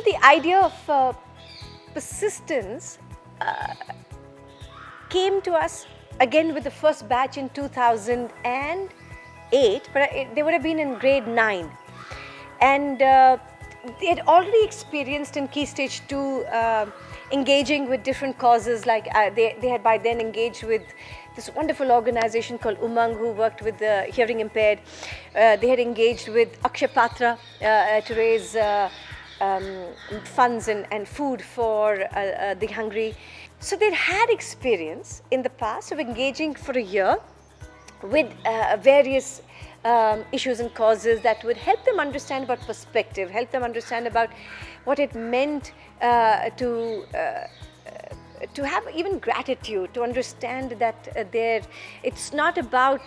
the idea of persistence came to us again with the first batch in 2008, but they would have been in grade 9. And they had already experienced in Key Stage 2 engaging with different causes, like they had by then engaged with this wonderful organization called Umang, who worked with the hearing impaired. They had engaged with Akshay Patra to raise funds and food for the hungry. So they'd had experience in the past of engaging for a year with various issues and causes that would help them understand about perspective, help them understand about what it meant to have even gratitude, to understand that it's not about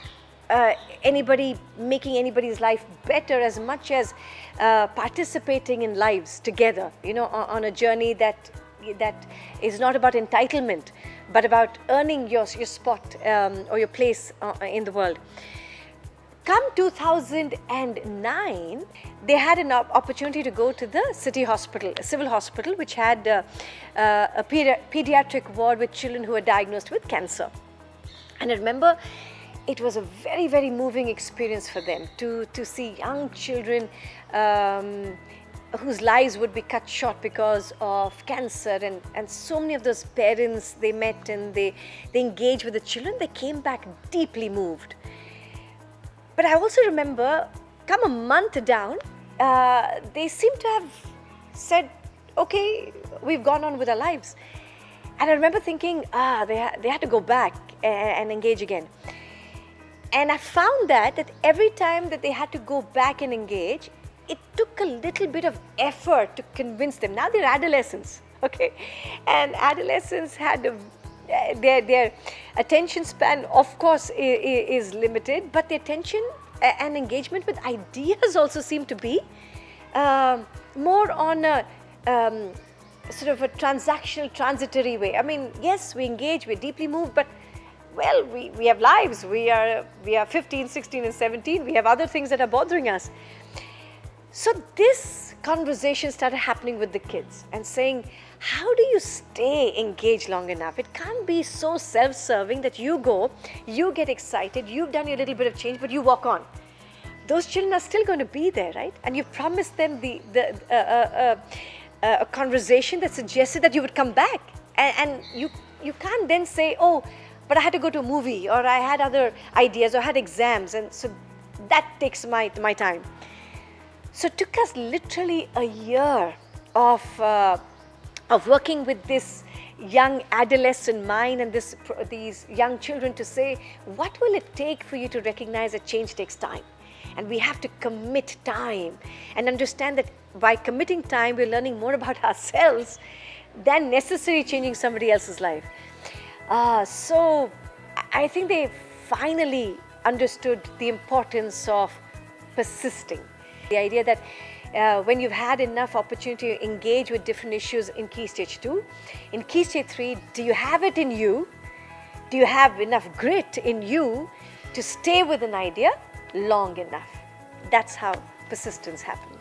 anybody making anybody's life better as much as participating in lives together, on a journey that is not about entitlement, but about earning your spot or your place in the world. Come 2009, they had an opportunity to go to the city hospital, a civil hospital, which had a pediatric ward with children who were diagnosed with cancer. And I remember it was a very, very moving experience for them to see young children whose lives would be cut short because of cancer, and so many of those parents they met and they engaged with the children. They came back deeply moved. But I also remember, come a month down, they seem to have said, okay, we've gone on with our lives. And I remember thinking, they had to go back and engage again. And I found that every time that they had to go back and engage, it took a little bit of effort to convince them. Now they're adolescents, okay? And adolescents had their attention span, of course, is limited, but the attention and engagement with ideas also seem to be more on a sort of a transactional, transitory way. I mean, yes, we engage, we're deeply moved, but well, we have lives. We are 15, 16, and 17. We have other things that are bothering us. So this conversation started happening with the kids and saying, how do you stay engaged long enough? It can't be so self-serving that you go, you get excited, you've done your little bit of change, but you walk on. Those children are still going to be there, right? And you promised them a conversation that suggested that you would come back. And you can't then say, oh, but I had to go to a movie, or I had other ideas, or I had exams, and so that takes my time. So it took us literally a year of working with this young adolescent mind and these young children to say, what will it take for you to recognize that change takes time? And we have to commit time and understand that by committing time, we're learning more about ourselves than necessarily changing somebody else's life. So I think they finally understood the importance of persisting. The idea that when you've had enough opportunity to engage with different issues in Key Stage 2, in Key Stage 3, do you have it in you? Do you have enough grit in you to stay with an idea long enough? That's how persistence happens.